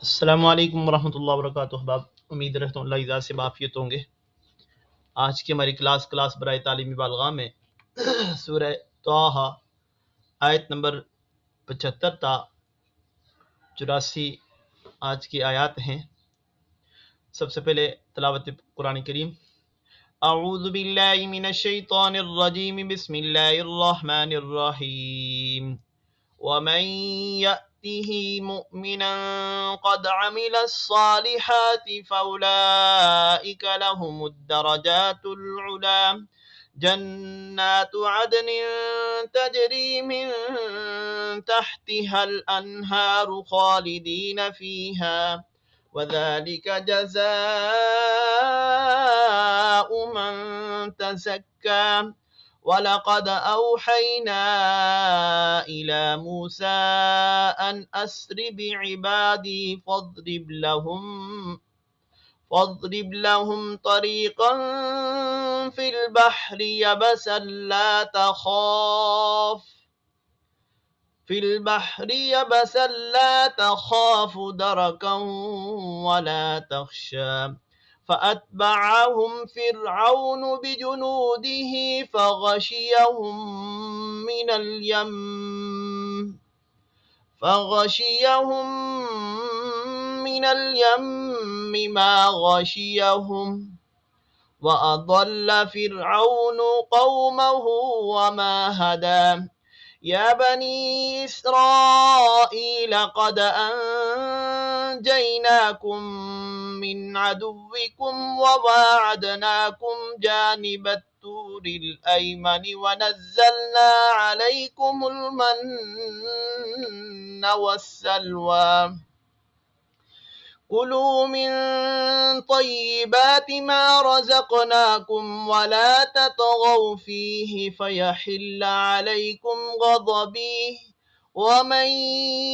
السلام علیکم ورحمۃ اللہ وبرکاتہ احباب، امید رہتا ہوں اللہ اجازت سے عافیت ہوں گے۔ آج کی ہماری کلاس برائے تعلیمی بالغاہ میں سورہ طٰہٰ آیت نمبر 75 تا 84 آج کی آیات ہیں۔ سب سے پہلے تلاوت قرآن کریم۔ اعوذ باللہ من الشیطان الرجیم، بسم اللہ الرحمن الرحیم۔ ومن يأته مؤمنا قد عمل الصالحات فأولئك لهم الدرجات العلى جنات عدن تجري من تحتها الأنهار خالدين فيها وذلك جزاء من تزكى وَلَقَدْ أَوْحَيْنَا إِلَى مُوسَىٰ أَنْ أَسْرِ بِعِبَادِي فاضرب لهم طريقا في البحر يبسا لا تخاف دركا ولا تخشى فأتبعهم فرعون بجنوده فغشيهم من اليم ما غشيهم وأضل فرعون قومه وما هدى يا بني إسرائيل قد أنجيناكم من عدوكم وواعدناكم جانب الطور الأيمن ونزلنا عليكم المن والسلوى كلوا من طيبات ما رزقناكم ولا تطغوا فيه فيحل عليكم غضبي ومن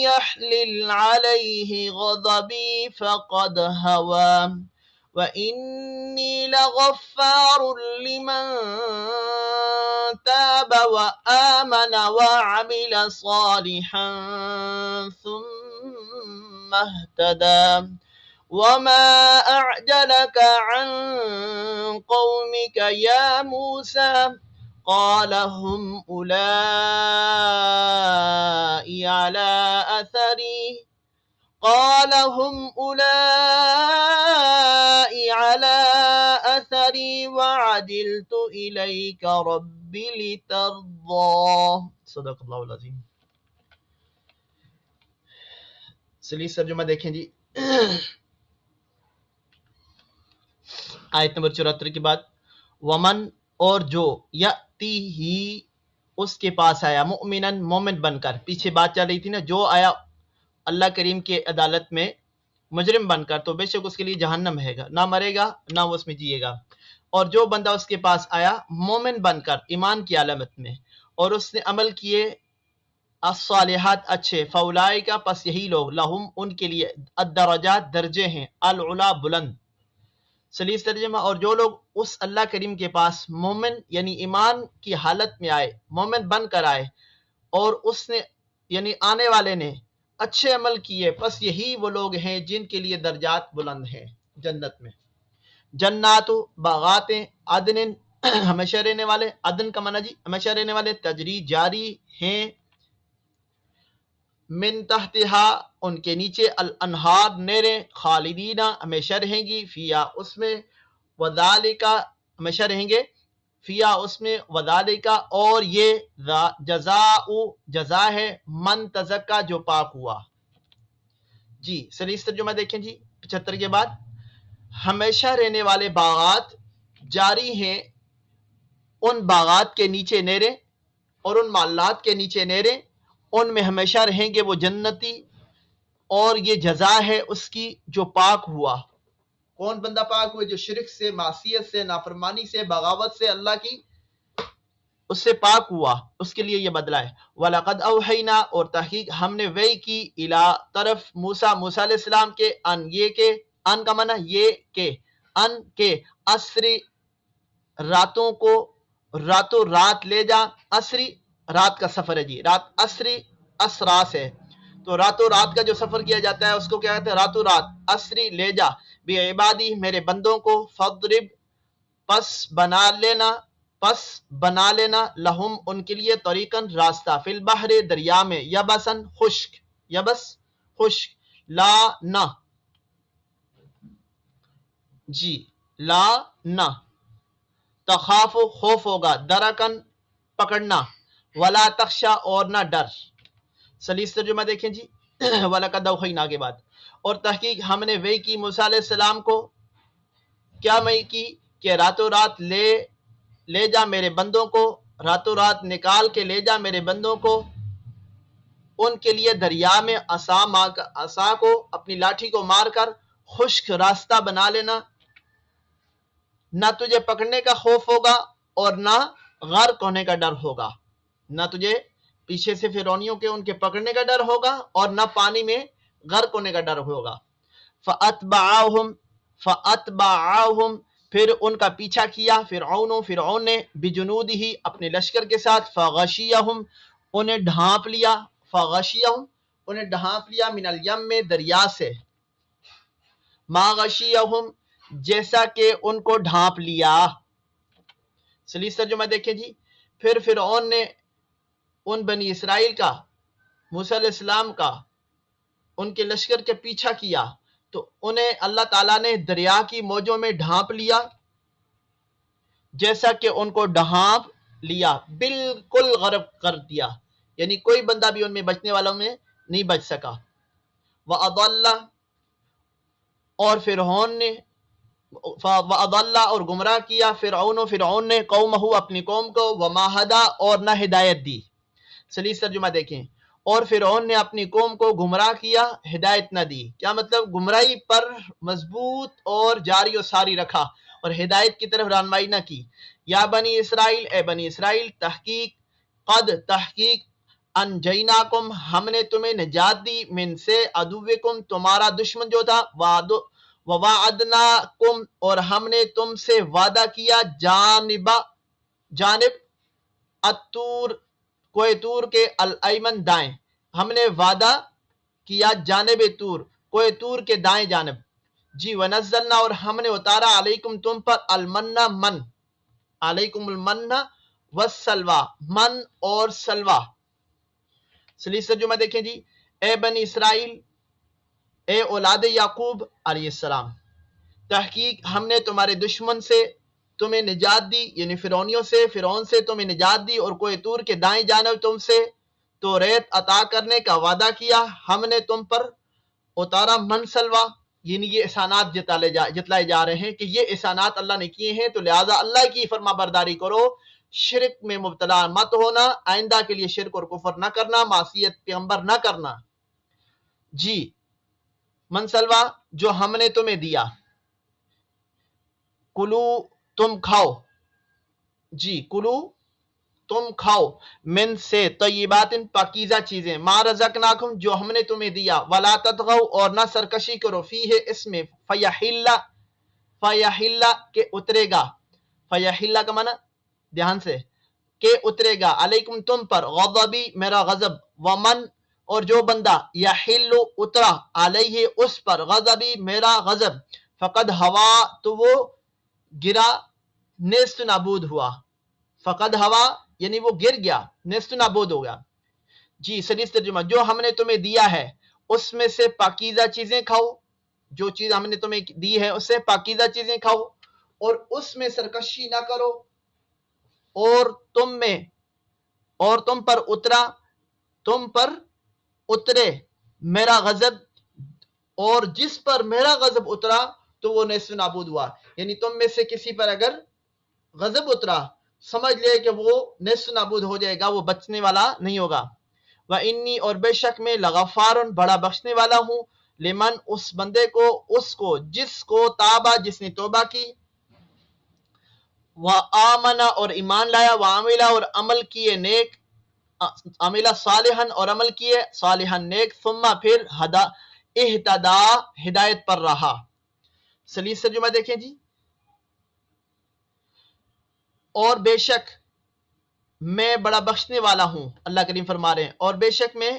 يحلل عليه غضبي فقد هوى وإني لغفار لمن تاب وآمن وعمل صالحا ثم اهتدى وما أعجلك عن قومك يا موسى قال هم أولئك على أثري وعجلت إليك رب لترضى صدق اللہ العظیم۔ چلیے ترجمہ دیکھیں جی۔ آیت نمبر 74 کے بعد ومن اور جو یأتی ہی اس کے پاس آیا مؤمنن مومن بن کر، پیچھے بات چل رہی تھی نا، جو آیا اللہ کریم کے عدالت میں مجرم بن کر تو بے شک اس کے لیے جہنم ہے گا، نہ مرے گا نہ وہ اس میں جیے گا۔ اور جو بندہ اس کے پاس آیا مومن بن کر ایمان کی علامت میں اور اس نے عمل کیے الصالحات اچھے، فاولئک پس یہی لوگ لہم ان کے لیے الدرجات درجے ہیں، العلا بلند۔ سلیس ترجمہ، اور جو لوگ اس اللہ کریم کے پاس مومن یعنی ایمان کی حالت میں آئے، مومن بن کر آئے اور اس نے یعنی آنے والے نے اچھے عمل کیے، پس یہی وہ لوگ ہیں جن کے لیے درجات بلند ہیں جنت میں۔ جنات باغات عدن ہمیشہ رہنے والے، عدن کا معنی جی ہمیشہ رہنے والے، تجری جاری ہیں، من تحتہا ان کے نیچے، الانہار نہریں، خالدین ہمیشہ رہیں گی، فیا اس میں، وذالکا ہمیشہ رہیں گے، فیا اس میں، وذالکا اور یہ جزا ہے من تزکا جو پاک ہوا۔ جی سلیس ترجمہ دیکھیں جی 75 کے بعد ہمیشہ رہنے والے باغات جاری ہیں، ان باغات کے نیچے نہریں اور ان محلات کے نیچے نہریں، ان میں ہمیشہ رہیں گے وہ جنتی، اور یہ جزا ہے اس کی جو پاک ہوا۔ کون بندہ پاک ہوئے؟ جو شرک سے، معصیت سے، نافرمانی سے، بغاوت سے، اللہ کی اس سے پاک ہوا، اس کے لیے یہ بدلہ ہے۔ وَلَقَدْ أَوْحَيْنَا اور تحقیق ہم نے وحی کی، اِلیٰ طرف موسیٰ علیہ السلام کے، ان یہ کہ، ان کا معنی یہ کہ، ان کے اسری راتوں کو، راتوں رات لے جا، اسری رات کا سفر ہے جی، رات اسری اسرا سے، تو راتوں رات کا جو سفر کیا جاتا ہے اس کو کیا کہتے ہیں؟ راتوں رات. اسری لے جا بے عبادی میرے بندوں کو، فضرب پس بنا لینا لہم ان کے لیے، طریقاً راستہ، فی البحر دریا میں، یبسن خشک، یبس خشک، لا نہ، جی لا نہ، تخاف خوف ہوگا، درکن پکڑنا، ولا تخشا اور نہ ڈر. سلیس ترجمہ دیکھیں جی. وَلَقَدْ أَوْحَيْنَا کے بعد، اور تحقیق ہم نے وحی کی موسیٰ علیہ السلام کو، کیا وحی کی کہ راتوں رات لے جا میرے بندوں کو، راتوں رات نکال کے لے جا میرے بندوں کو، ان کے لیے دریا میں عصا کو، اپنی لاٹھی کو مار کر خشک راستہ بنا لینا، نہ تجھے پکڑنے کا خوف ہوگا اور نہ غرق ہونے کا ڈر ہوگا. نہ تجھے پیچھے سے فرعونیوں کے ان کے پکڑنے کا ڈر ہوگا اور نہ پانی میں غرق ہونے کا ڈر ہوگا. فَأَتْبَعَاهُمْ پھر ان کا پیچھا کیا فرعون نے، بِجُنُودِهِ اپنے لشکر کے ساتھ، فَغَشِيَهُمْ انہیں ڈھانپ لیا، مِنَ الْيَمِّ دریا سے، مَا غَشِيَهُمْ جیسا کہ ان کو ڈھانپ لیا. سلیس ترجمہ دیکھیں جی. پھر فرعون نے ان بنی اسرائیل کا، موسیٰ علیہ السلام کا، ان کے لشکر کے پیچھا کیا تو انہیں اللہ تعالیٰ نے دریا کی موجوں میں ڈھانپ لیا، جیسا کہ ان کو ڈھانپ لیا، بالکل غرق کر دیا، یعنی کوئی بندہ بھی ان میں بچنے والوں میں نہیں بچ سکا. وَأَضَلَّ اور فرعون نے، وَأَضَلَّ اور گمراہ کیا فرعون نے، قومہ اپنی قوم کو، وَمَا هَدَى اور نہ ہدایت دی. سلیس ترجمہ دیکھیں. اور فرعون نے اپنی قوم کو گمراہ کیا، ہدایت نہ دی. کیا مطلب؟ گمراہی پر مضبوط اور جاری و ساری رکھا اور ہدایت کی طرف رہنمائی نہ کی. یا بنی اسرائیل اے بنی اسرائیل، تحقیق انجیناکم ہم نے تمہیں نجات دی، من سے عدوکم تمہارا دشمن جو تھا، وَوَعَدْنَاكُمْ اور ہم نے تم سے وعدہ کیا، جانب الطور کوہ طور کے، الایمن دائیں، ہم نے وعدہ کیا جانب طور کوہ طور کے دائیں جانب. جی ونزلنا اور ہم نے اتارا، علیکم تم پر، المنہ من، علیکم المنہ والسلوى من اور سلوہ. سلیس ترجمہ دیکھیں جی. اے بنی اسرائیل، اے اولاد یعقوب علیہ السلام، تحقیق ہم نے تمہارے دشمن سے تمہیں نجات دی، یعنی فرعون سے تمہیں نجات دی، اور کوہ طور کے دائیں جانب تم سے تو ریت عطا کرنے کا وعدہ کیا، ہم نے تم پر اتارا من سلوہ، یعنی یہ احسانات جتلائے جا رہے ہیں کہ یہ احسانات اللہ نے کیے ہیں، تو لہٰذا اللہ کی فرما برداری کرو، شرک میں مبتلا مت ہونا، آئندہ کے لیے شرک اور کفر نہ کرنا، معصیت پیغمبر نہ کرنا. جی من سلوہ جو ہم نے تمہیں دیا، کلو تم کھاؤ، جی کلو تم کھاؤ، من سے طیبات پاکیزہ چیزیں، ما رزقناکم جو ہم نے تمہیں دیا، ولا تطغوا اور نہ سرکشی کرو، فیہ اس میں، فیحل کہ اترے گا، فیحل کا معنی دھیان سے، کہ اترے گا، علیکم تم پر، غضبی میرا غضب، ومن اور جو بندہ، یحل اترا، علیہ اس پر، غضبی میرا غضب، فقد ہوا تو وہ گرا، نیست نابود ہوا، فقد ہوا یعنی وہ گر گیا، نیست نابود ہو گیا. جی سلیس ترجمہ. جو ہم نے تمہیں دیا ہے اس میں سے پاکیزہ چیزیں کھاؤ، جو چیز ہم نے تمہیں دی ہے اس سے پاکیزہ چیزیں کھاؤ، اور اس میں سرکشی نہ کرو، اور تم پر اترے میرا غضب، اور جس پر میرا غضب اترا تو وہ نیست نابود ہوا، یعنی تم میں سے کسی پر اگر غضب اترا سمجھ لے کہ وہ نیست نابود ہو جائے گا، وہ بچنے والا نہیں ہوگا. وَإِنِّي اور بے شک میں، لغفار بڑا بخشنے والا ہوں، لمن اس بندے کو، جس کو تابا جس نے توبہ کی، وآمن اور ایمان لایا، وعمل اور عمل کیے نیک، عمل صالحا اور عمل کیے صالحا نیک، ثم پھر اہتدا ہدایت پر رہا. سلیس ترجمہ دیکھیں جی. اور بے شک میں بڑا بخشنے والا ہوں، اللہ کریم فرما رہے ہیں، اور بے شک میں